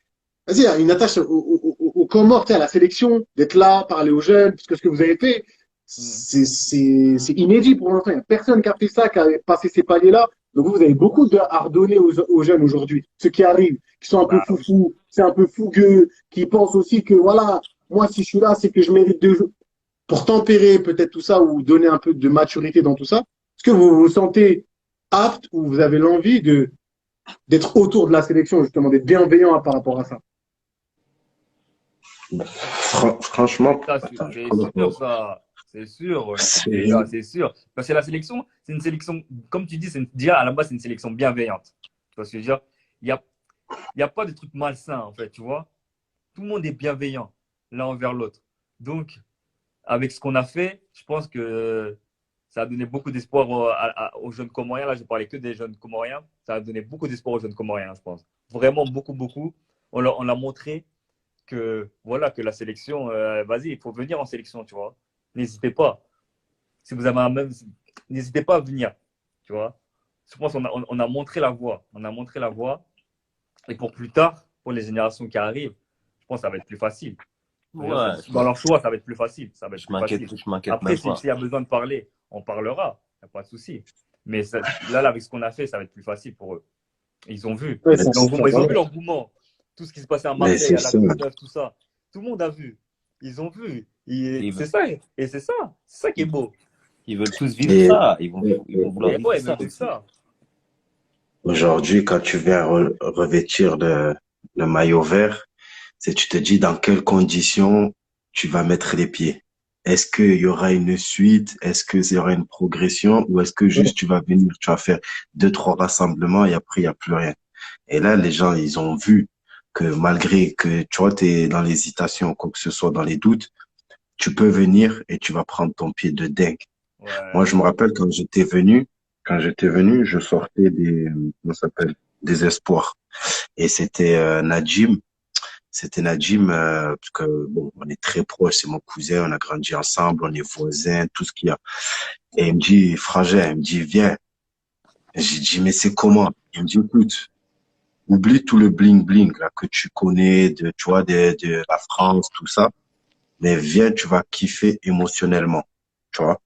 vas-y, hein, une attache au Comores, tu sais, à la sélection, d'être là, parler aux jeunes, parce que ce que vous avez fait, c'est inédit pour l'instant. Il n'y a personne qui a fait ça, qui a passé ces paliers-là. Donc vous avez beaucoup à redonner aux jeunes aujourd'hui, ceux qui arrivent, qui sont un peu Bah oui. foufous, c'est un peu fougueux, qui pensent aussi que voilà, moi si je suis là, c'est que je mérite de jouer. Pour tempérer peut-être tout ça ou donner un peu de maturité dans tout ça, est-ce que vous vous sentez apte ou vous avez l'envie d'être autour de la sélection, justement, d'être bienveillant par rapport à ça? Franchement, Ça, attends, c'est sûr, ça. C'est sûr, ouais. Les gars, c'est sûr. Parce que la sélection, c'est une sélection, comme tu dis, déjà à la base, c'est une sélection bienveillante. Tu vois ce que je veux dire? Il y a pas de trucs malsains, en fait, tu vois. Tout le monde est bienveillant l'un envers l'autre. Donc, avec ce qu'on a fait, je pense que ça a donné beaucoup d'espoir aux jeunes Comoriens. Là, je parlais que des jeunes Comoriens. Ça a donné beaucoup d'espoir aux jeunes Comoriens, je pense. Vraiment beaucoup, beaucoup. On l'a montré que, voilà, que la sélection, vas-y, il faut venir en sélection, tu vois. N'hésitez pas. Si vous avez n'hésitez pas à venir, tu vois. Je pense qu'on a montré la voie. On a montré la voie. Et pour plus tard, pour les générations qui arrivent, je pense que ça va être plus facile. Ouais, Dans leur choix, ça va être plus facile. Ça va être je plus m'inquiète, facile. je m'inquiète Après, même pas. s'il y a besoin de parler, on parlera. Il n'y a pas de souci. Mais là, avec ce qu'on a fait, ça va être plus facile pour eux. Ils ont vu. Ouais, Mais ça, L'engouement, ils ont voilà. vu l'engouement. Tout ce qui se passait à mais Marseille, c'est à la ça. Coupe tout ça. Tout le monde a vu. Ils ont vu. Ils, C'est ça. Et c'est ça. C'est ça qui est beau. ils veulent tous vivre Et, ça. Ils et- vont vouloir Et vivre ouais, ils ça veulent vivre aussi. ça. Aujourd'hui, quand tu viens revêtir le maillot vert, c'est tu te dis dans quelles conditions tu vas mettre les pieds. Est-ce qu'il y aura une suite? Est-ce qu'il y aura une progression? Ou est-ce que juste tu vas venir, tu vas faire 2, 3 rassemblements et après il n'y a plus rien? Et là, les gens, ils ont vu que malgré que, tu vois, tu es dans l'hésitation, quoi que ce soit, dans les doutes, tu peux venir et tu vas prendre ton pied de dingue. Moi, Ouais. je me rappelle quand j'étais venu, je sortais comment ça s'appelle, des espoirs. Et c'était Najim, parce que, bon, on est très proches, c'est mon cousin, on a grandi ensemble, on est voisins, tout ce qu'il y a. Et il me dit, frangin, il me dit, viens. J'ai dit, mais c'est comment? Il me dit, écoute, oublie tout le bling bling, là, que tu connais tu vois, de la France, tout ça. Mais viens, tu vas kiffer émotionnellement. Tu vois?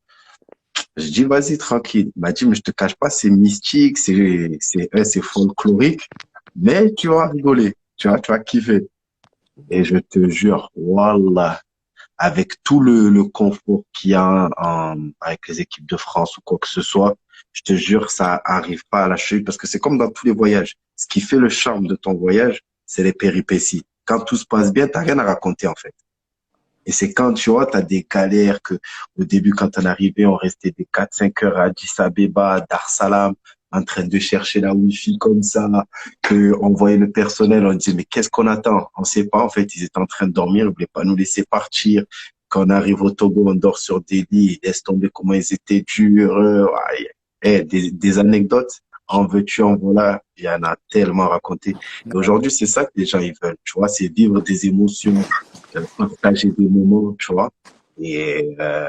Je dis, vas-y, tranquille. Il m'a dit, mais je te cache pas, c'est mystique, c'est folklorique, mais tu vas rigoler, tu vas kiffer. Et je te jure, voilà, avec tout le confort qu'il y a avec les équipes de France ou quoi que ce soit, je te jure, ça arrive pas à la cheville parce que c'est comme dans tous les voyages. Ce qui fait le charme de ton voyage, c'est les péripéties. Quand tout se passe bien, t'as rien à raconter, en fait. Et c'est quand, tu vois, t'as des galères que, au début, quand on arrivait, on restait des 4, 5 heures à Addis Abeba, Dar Salam. en train de chercher la Wi-Fi comme ça, que on voyait le personnel, on disait, mais qu'est-ce qu'on attend? On sait pas, en fait, ils étaient en train de dormir, ils voulaient pas nous laisser partir. Quand on arrive au Togo, on dort sur des lits, laisse tomber comment ils étaient durs. Ouais. Des anecdotes, en veux-tu, en voilà, il y en a tellement raconté. Et aujourd'hui, c'est ça que les gens, ils veulent, tu vois, c'est vivre des émotions, partager des moments, tu vois. Et, euh,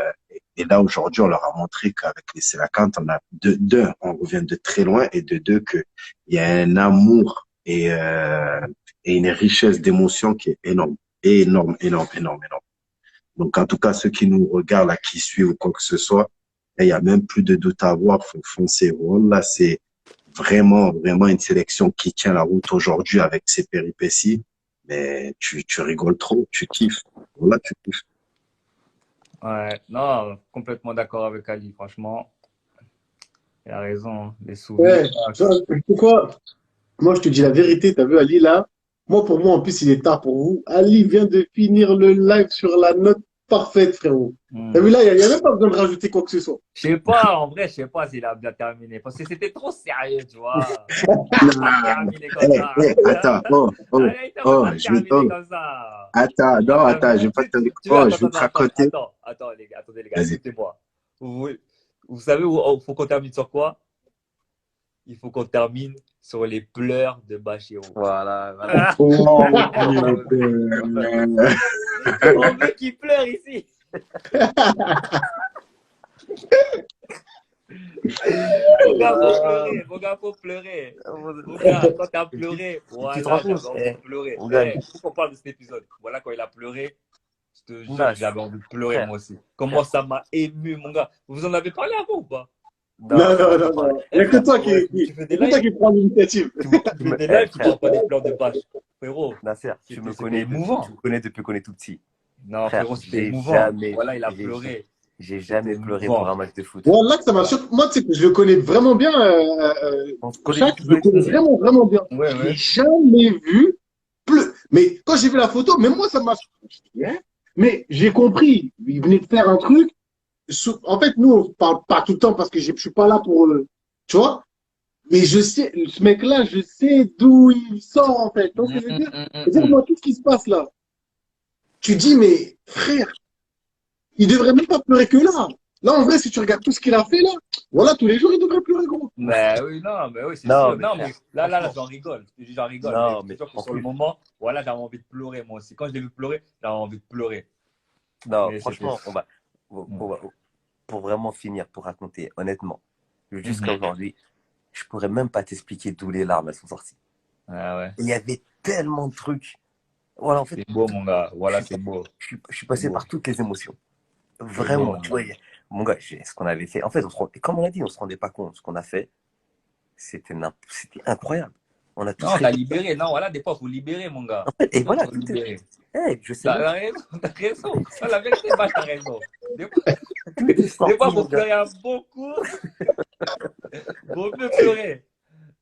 et là, aujourd'hui, on leur a montré qu'avec les Sélacantes, on a d'un, on revient de très loin, et de deux, que il y a un amour et une richesse d'émotions qui est énorme, énorme, énorme, énorme, énorme. Donc, en tout cas, ceux qui nous regardent, là, qui suivent ou quoi que ce soit, il y a même plus de doute à avoir, faut foncer. Voilà, c'est vraiment, vraiment une sélection qui tient la route aujourd'hui avec ses péripéties. Mais tu rigoles trop, tu kiffes. Voilà, tu kiffes. Ouais, non, complètement d'accord avec Ali, franchement. Il a raison, hein. Les souvenirs. Ouais, tu vois, pourquoi? Moi, je te dis la vérité, t'as vu Ali là? Moi, pour moi, en plus, il est tard pour vous. Ali vient de finir le live sur la note parfaite, frérot. T'as vu Hmm. là, il y a même pas besoin de rajouter quoi que ce soit. Je sais pas, en vrai, je sais pas s'il a bien terminé. Parce que c'était trop sérieux, tu vois. Pas Non. terminé comme ça. Attends, Allez, il va pas terminer oh, comme ça. attends, Il va non, pas- attends, je vais pas te dire, Tu vois, je vais te raconter. attends, les gars, attendez, les gars, Vas-y. écoutez-moi. Vous, vous savez où il faut qu'on termine sur quoi? Il faut qu'on termine sur les pleurs de Bachiro. Voilà, voilà. Oh, On veut qu'il pleure ici. Mon gars, faut pleurer. Mon gars, quand t'as pleuré, Tu te voilà, rends j'avais compte? envie de pleurer. Mon gars, Faut qu'on parle de cet épisode. Voilà, quand il a pleuré, je te mon jure gars, que j'avais envie de pleurer frère, moi aussi. Comment frère. ça m'a ému, mon gars. Vous en avez parlé avant ou pas? Non, Non, non, on non, en parle. non. Il n'y a que Frère, toi ouais, tu fais y des a que toi lives, qui prends l'initiative. tu fais des lives, tu Frère, parles pas des pleurs de Bach. Frérot, Nasser, c'était émouvant. tu me connais depuis qu'on est tout petit. Non, Frère, frérot, c'était émouvant. Voilà, il a j'ai pleuré. j'ai C'était jamais pleuré pour émouvant. un match de foot. Voilà que ça m'a Voilà. surpris. Moi, tu sais que je le connais vraiment bien, On se connaît Jacques, depuis je qu'on le est tout connais petit. vraiment, vraiment bien. Ouais, Je l'ai ouais. jamais vu plus. Mais quand j'ai vu la photo, même moi, ça m'a surpris. Hein. Mais j'ai compris. Il venait de faire un truc. En fait, nous, on parle pas tout le temps parce que je suis pas là pour, tu vois. Mais je sais, ce mec-là, je sais d'où il sort, en fait. Tu vois ce que je veux dire? C'est-à-dire, moi, tout ce qui se passe là, tu dis, mais frère, il devrait même pas pleurer que là. Là, en vrai, si tu regardes tout ce qu'il a fait là, voilà, tous les jours, il devrait pleurer, gros. Mais oui, non, mais oui, c'est Non, sûr. mais Non, mais frère, là, franchement. j'en rigole. Je te dis, j'en rigole. Mais Non, c'est mais sûr que en sur le plus. moment, voilà, j'avais envie de pleurer, moi aussi. Quand je l'ai vu pleurer, j'avais envie de pleurer. Non, Mais c'était. franchement, pour vraiment finir, pour raconter, honnêtement, jusqu'à Mhm. aujourd'hui, je pourrais même pas t'expliquer d'où les larmes elles sont sorties. Ah ouais. Il y avait tellement de trucs. Voilà, en fait, C'est beau, mon gars. je Voilà, suis, c'est beau. je suis C'est passé beau. par toutes les émotions. C'est beau, Vraiment, mon tu gars. vois, mon gars, ce qu'on avait fait. En fait, comme on l'a dit, on se rendait pas compte. Ce qu'on a fait, c'était incroyable. On a tous Non, t'as rigolé. libéré. Non, voilà, des fois, il faut libérer, mon gars. En fait, et Des fois, il voilà, faut libérer. je sais même T'as raison, t'as raison. Non, la vérité, bah, t'as raison. Des fois, tout est des fois, sorti, mon faut gars. pleurer un bon coup. Vaut mieux pleurer.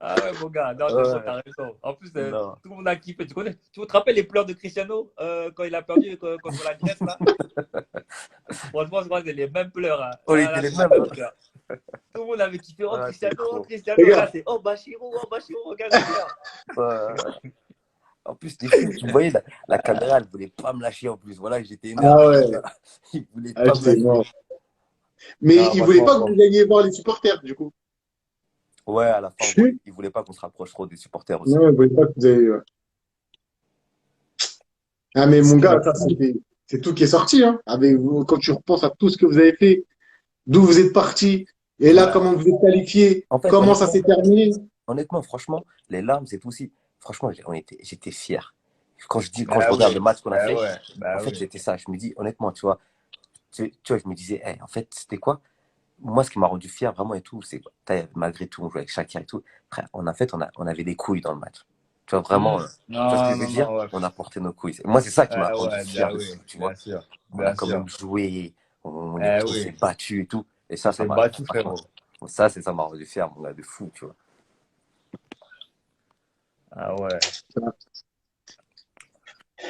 Ah ouais, mon gars, non, c'est bon, Ouais, t'as raison. En plus, non. tout le monde a kiffé. Tu te rappelles les pleurs de Cristiano quand il a perdu contre la Grèce, là? Franchement, je crois que c'est les mêmes pleurs. Hein. On Ah, était là, les c'est les mêmes. mêmes pleurs. Tout le monde avait kiffé. Ah, c'est Oh, trop. Les Cristiano. Là, gars, c'est oh, Bachiro, regarde les pleurs. Ouais. En plus, c'était fou. Tu voyais, la caméra, elle voulait pas me lâcher en plus. Voilà, j'étais ah énervé, mon ouais, gars. Il voulait ah, pas me j'étais lâcher. mort. Mais Non, il voulait franchement, pas que bon. vous alliez voir les supporters, du coup. Ouais, à la fin, bon, Chut. il voulait pas qu'on se rapproche trop des supporters aussi. Non, il voulait pas que vous alliez. Ah, mais mon gars, ça, c'est tout qui est sorti, hein. Avec vous, quand tu repenses à tout ce que vous avez fait, d'où vous êtes parti, et là, Ouais. comment vous êtes qualifié, En fait, comment ça s'est terminé. honnêtement, franchement, les larmes, c'est tout aussi. Franchement, j'étais fier. Quand je Bah regarde ouais, le match qu'on a bah fait, ouais, en bah fait, oui. j'étais ça. Je me dis, honnêtement, tu vois, je me disais, hey, en fait, c'était quoi? Moi, ce qui m'a rendu fier vraiment et tout, c'est malgré tout, on jouait avec Shakira et tout. Frère, on avait des couilles dans le match. Tu vois, vraiment, tu vois ce que Non, je veux non, dire? non, ouais. On a porté nos couilles. Moi, c'est ça qui m'a rendu Ouais, fier bah de oui, fou, tu vois. bien sûr, On a bien quand même sûr. joué, on Oui, s'est battu et tout. Et on ça s'est m'a, battu, franchement, frérot. ça m'a rendu fier, mon gars, de fou, tu vois. Ah ouais.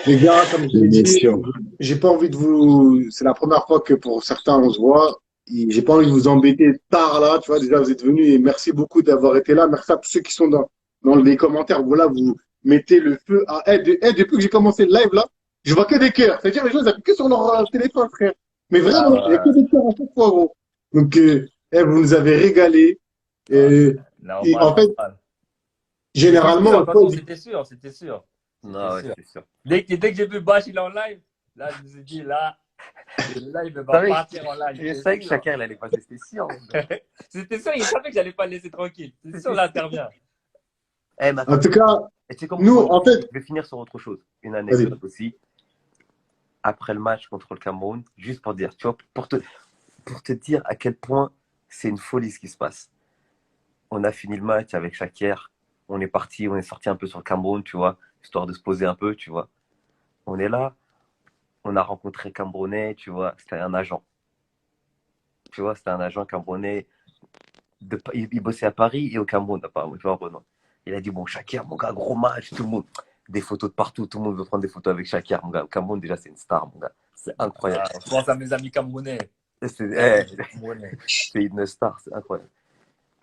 Les gars, comme je l'ai dit, L'émotion. j'ai pas envie de vous. C'est la première fois que pour certains on se voit. j'ai pas envie de vous embêter tard là, tu vois, déjà vous êtes venus et merci beaucoup d'avoir été là. Merci à tous ceux qui sont dans les commentaires. Voilà, vous mettez le feu à. Depuis que j'ai commencé le live là, je vois que des cœurs. C'est-à-dire les gens ils appuient que sur leur téléphone, frère. Mais vraiment, il y a que des cœurs à chaque fois, gros. Donc, vous nous avez régalé. Et, et Normal, en fait, normal. généralement, De toute façon, c'était sûr, c'était sûr. Non, ouais, C'était sûr. c'est sûr. Dès que j'ai vu Bash, il est en live, là, je me suis dit, là, le live va savais- partir en live. Je savais que chacun, il allait passer, c'était sûr. C'était sûr, il savait que j'allais pas le laisser tranquille. C'est sûr, là, intervient. Eh, mais attends, en tout cas, et tu sais comment nous, en fait, je vais finir sur autre chose. Une anecdote aussi. Après le match contre le Cameroun, juste pour dire, tu vois, pour te dire à quel point c'est une folie ce qui se passe. On a fini le match avec Shakir. On est parti, on est sorti un peu sur le Cameroun, tu vois, histoire de se poser un peu, tu vois. On est là, on a rencontré Camerounais, tu vois, c'était un agent. Tu vois, c'était un agent camerounais. Il bossait à Paris et au Cameroun, apparemment, tu vois, Renan. Il a dit, bon, Shakir, mon gars, gros match, tout le monde. Des photos de partout, tout le monde veut prendre des photos avec Shakir, mon gars. Au Cameroun, déjà, c'est une star, mon gars. C'est incroyable. Je pense à mes amis camerounais. C'est une star, c'est incroyable.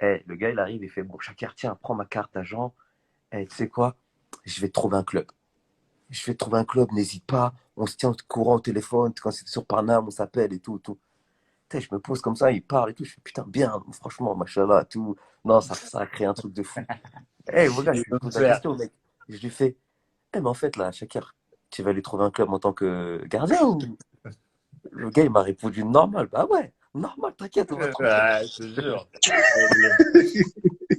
Le gars, il arrive, il fait, bon, Shakir, tiens, prends ma carte agent. Tu sais quoi? Je vais te trouver un club. Je vais te trouver un club, n'hésite pas. On se tient au courant au téléphone. Quand c'est sur Paname, on s'appelle et tout. Je me pose comme ça, il parle et tout. Je fais putain, bien, franchement, machallah, tout. Non, ça a créé un truc de fou. Mon gars, je lui pose la question, mec. Je lui fais, mais en fait, là, Shakir, tu vas lui trouver un club en tant que gardien ou... Le gars, il m'a répondu normal. Bah ouais, normal, t'inquiète, on va tranquille. Ouais, je te jure.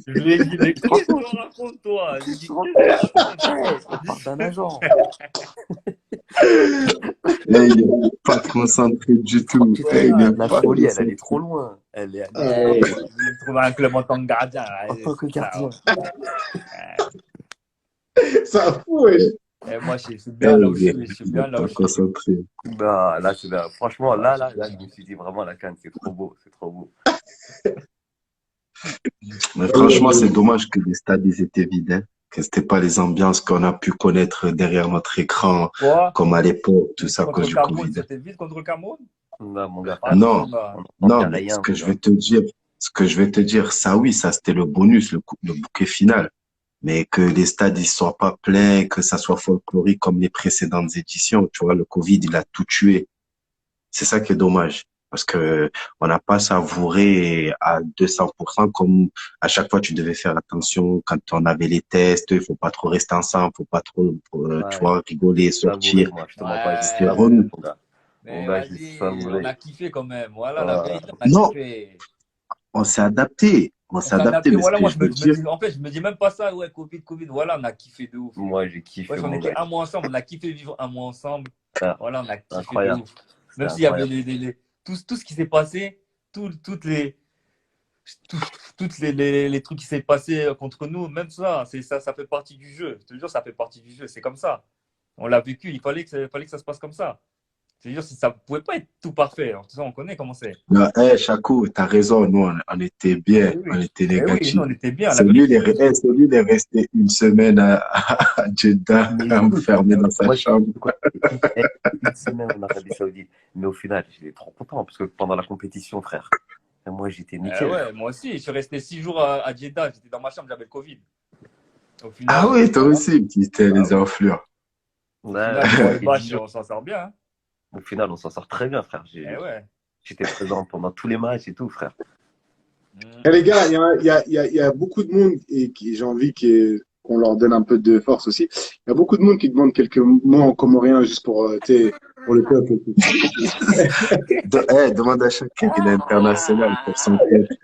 Je lui ai dit, mais qu'est-ce que tu racontes, toi? Je lui ai dit, On parle d'un agent. Là, il n'est pas concentré du tout. La folie, elle est trop loin. Elle est allée trop loin. Je voulais trouver un club en tant que gardien. En tant que gardien. ça fout, ouais. Et moi, je suis bien là où je suis. Je suis bien là où je suis. Concentré. Bah, là, c'est bien. Franchement, là, je me suis dit vraiment, la canne, c'est trop beau. C'est trop beau. Mais franchement, c'est dommage que les stades ils étaient vides, hein. Que c'était pas les ambiances qu'on a pu connaître derrière notre écran, Quoi? comme à l'époque, tout ça à Contre cause le du Cameroun, Covid. c'était vite contre le Cameroun? Non, mon gars. Non, On non, n'a mais rien, ce que mon je gars. vais te dire, ça oui, ça c'était le bonus, le bouquet final. Mais que les stades ils soient pas pleins, que ça soit folklorique comme les précédentes éditions, tu vois, le Covid il a tout tué. C'est ça qui est dommage. Parce que on n'a pas savouré à 200% comme à chaque fois tu devais faire attention quand on avait les tests, il faut pas trop rester ensemble, faut pas trop, tu vois, rigoler, sortir. Moi, je te mens pas. C'était relou. Mon gars. Mais Mon gars, je vas-y, savouré. on a kiffé quand même. Voilà, la vérité, on a Non. kiffé. On s'est adapté. On s'est adapté, mais ce Voilà, que moi, je veux dire, en fait, je me dis même pas ça. Ouais, Covid, voilà, on a kiffé de ouf. Moi, j'ai kiffé. Ouais, on mon était gars. un mois ensemble, on a kiffé vivre un mois ensemble. Ah, Voilà, on a kiffé incroyable. de ouf. Même s'il y avait tout ce qui s'est passé, toutes les trucs qui s'est passé contre nous, même ça, ça fait partie du jeu. Je te jure, ça fait partie du jeu. C'est comme ça. On l'a vécu, il fallait que ça se passe comme ça. Je te jure, ça ne pouvait pas être tout parfait. Alors, tout ça, on connaît comment c'est. Chaco, t'as raison, nous, on était bien, Oui. on était Oui, négatifs. nous, on était bien. C'est lui, il est resté une semaine à Jeddah, enfermé dans sa chambre. Une semaine en Arabie Saoudite. Mais au final, j'étais trop content parce que pendant la compétition, frère, moi, j'étais nickel. Ouais, moi aussi, je suis resté 6 jours à Jeddah. J'étais dans ma chambre, j'avais le Covid. Au final, Ah oui, toi aussi, putain, les enflures. Au final, on s'en sort bien. Hein. Au final, on s'en sort très bien, frère. J'étais présent pendant tous les matchs et tout, frère. Les gars, il y a beaucoup de monde et j'ai envie qu'on leur donne un peu de force aussi. Il y a beaucoup de monde qui demande quelques mots en comorien juste pour le peuple. Demande à chacun qu'il est international pour son peuple.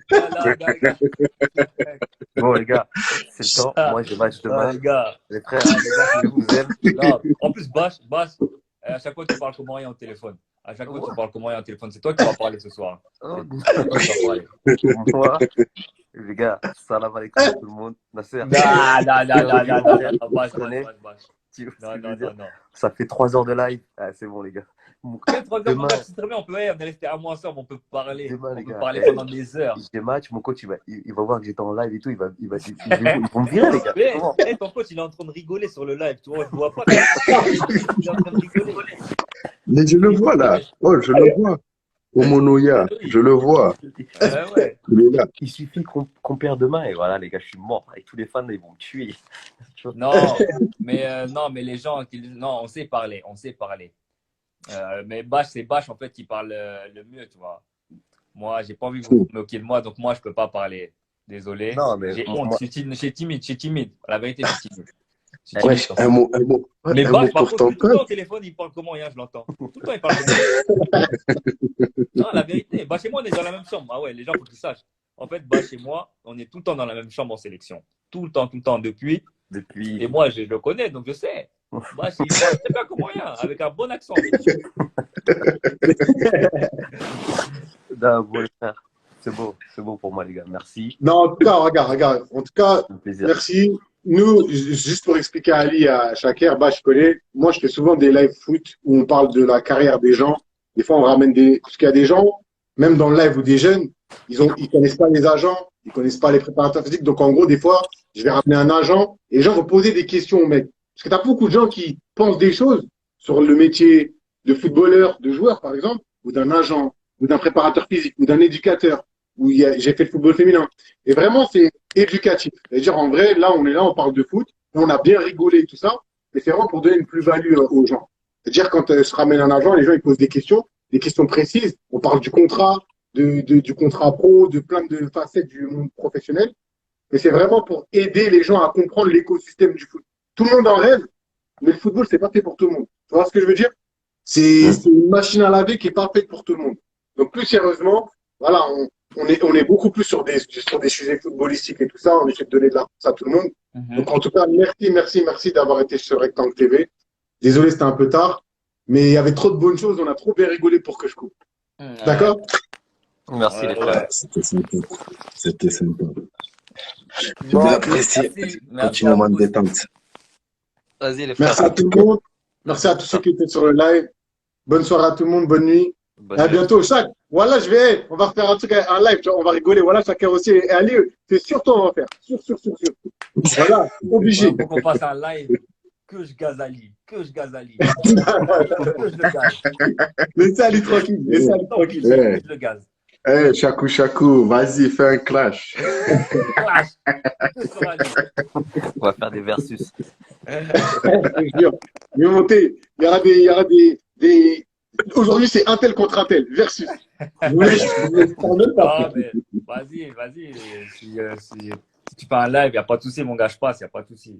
Bon, les gars, c'est le temps. Moi, j'ai match demain. Les frères, je vous aime. Non, en plus, Bash, à chaque fois, tu parles comorien au téléphone. À chaque fois, tu parles comorien au téléphone. C'est toi qui vas parler ce soir. Moi, les gars, salam alaikum tout le monde. Nasser. Non. Ça fait 3 heures de live. Ah, c'est bon, les gars. 3 heures, c'est très bien. On est resté un mois ensemble. On peut parler. Demain, on peut parler pendant des heures. J'ai match. Mon coach, il va voir que j'étais en live et tout. Ils vont me virer, les gars. Ton coach, il est en train de rigoler sur le live. Tu vois, je ne vois pas. Il est en train de rigoler. Mais je le vois là. Oh, je le vois. Omonoya, je le vois. Ouais. Il est là. Il suffit qu'on perde demain et voilà, les gars, je suis mort. Et tous les fans, ils vont me tuer. Tu vois. Non, mais les gens, non, on sait parler, on sait parler. Mais Bash, c'est Bash en fait qui parle le mieux, tu vois. Moi, j'ai pas envie que vous vous moquiez de moi, donc moi, je peux pas parler. Désolé. Non, mais J'ai honte, moi, je suis timide. La vérité, je suis timide. Je suis Ouais, timide. Wesh, un mot, Mais un Bash, mot par pour contre, ton lui, tout le temps au peuple. téléphone, il parle comment, hein, je l'entends. Tout le temps, il parle comment. Non, la vérité, Bash et moi, on est dans la même chambre. Ah ouais, les gens, faut qu'ils sachent. En fait, Bash et moi, on est tout le temps dans la même chambre en sélection. Tout le temps, depuis. depuis. Et moi, je le connais, donc je sais. Bash, il parle très bien comme rien, avec un bon accent. Non, bon, les frères, c'est beau pour moi, les gars. Merci. Non, en tout cas, regarde. En tout cas, C'est un plaisir. merci. Nous, juste pour expliquer à Ali, à Shaker, bah, je connais. Moi, je fais souvent des live foot où on parle de la carrière des gens. Des fois, on ramène parce qu'il y a des gens, même dans le live ou des jeunes, ils connaissent pas les agents, ils connaissent pas les préparateurs physiques. Donc, en gros, des fois, je vais ramener un agent et les gens vont poser des questions au mec. Parce que t'as beaucoup de gens qui pensent des choses sur le métier de footballeur, de joueur, par exemple, ou d'un agent, ou d'un préparateur physique, ou d'un éducateur, j'ai fait le football féminin. Et vraiment, c'est éducatif. C'est-à-dire, en vrai, là, on parle de foot, on a bien rigolé et tout ça, mais c'est vraiment pour donner une plus-value aux gens. C'est-à-dire, quand se ramène un agent, les gens, ils posent des questions précises. On parle du contrat, du contrat pro, de plein de facettes du monde professionnel. Mais c'est vraiment pour aider les gens à comprendre l'écosystème du foot. Tout le monde en rêve, mais le football, c'est pas fait pour tout le monde. Tu vois ce que je veux dire? C'est une machine à laver qui est pas faite pour tout le monde. Donc, plus sérieusement, voilà, on est beaucoup plus sur des sujets footballistiques et tout ça. On essaie de donner de la force à tout le monde. Donc, en tout cas, merci d'avoir été sur Rectangle TV. Désolé, c'était un peu tard, mais il y avait trop de bonnes choses. On a trop bien rigolé pour que je coupe. D'accord? Merci, les Ouais. frères. C'était sympa. C'était sympa. J'ai Bon, bien apprécié. merci Petit à moment vous de aussi. détente. Vas-y, les frères. Merci à tout le monde. Merci à tous ceux qui étaient sur le live. Bonne soirée à tout le monde. Bonne nuit. Bonne À nuit. bientôt. Chaque. Voilà, on va refaire un truc, un live. Tu vois, on va rigoler. Voilà, chacun aussi. Et Ali, c'est sûr, toi, on va faire. Sûr. Voilà, obligé. Faut qu'on fasse un live que je gaze Ali. Que je le gaze. Laissez Ali tranquille. Laissez Ali tranquille. Ouais. Je le gaze. Eh, Chakou, vas-y, fais un clash. Clash. Que sur Ali. On va faire des versus. Je te jure. Il va monter. Il y aura des... Aujourd'hui, c'est un tel contre un tel. Versus. Non, mais vas-y. Si tu fais un live, il n'y a pas de souci, mon gars, je passe, il n'y a pas de souci.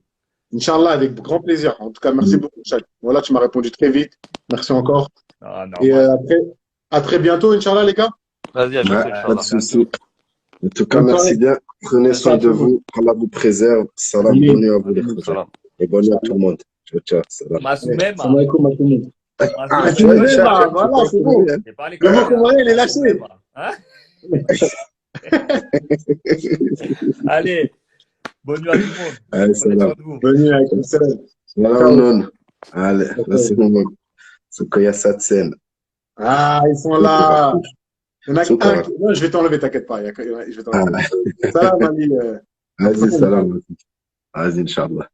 Inch'Allah, avec grand plaisir. En tout cas, merci beaucoup, Chak. Voilà, tu m'as répondu très vite. Merci encore. Non, Et normal. à très bientôt, Inch'Allah, les gars. Vas-y, à Ouais, bientôt, pas Inch'Allah. de souci. En tout cas, Bonne merci soirée. bien. Prenez Merci soin à de tout le monde. vous. Allah vous préserve. Salam, Amin. bonne nuit à vous, les frères. Salam. Et bonne nuit à tout le monde. Ciao, salam. Massoumema. Salam alaikum à tout le monde. Ah, tu tu vois, me mets, Chak, là, tu voilà, vois, c'est bon. J'ai parlé Le mot comme comorien, il est lâché. Massoumema. Hein? Allez, bonne nuit à tout le monde. Allez, Prenez soin salam. de vous. Bonne nuit, avec salam. Salam, non. Allez, là, c'est le moment. Sukoya Satsen. Ah, ils sont là. Il y en a Super. un qui... Non, je vais t'enlever, t'inquiète pas. Je vais Ah, t'enlever. Salam, Ali. vas-y, salam. Vas-y, Inch'Allah.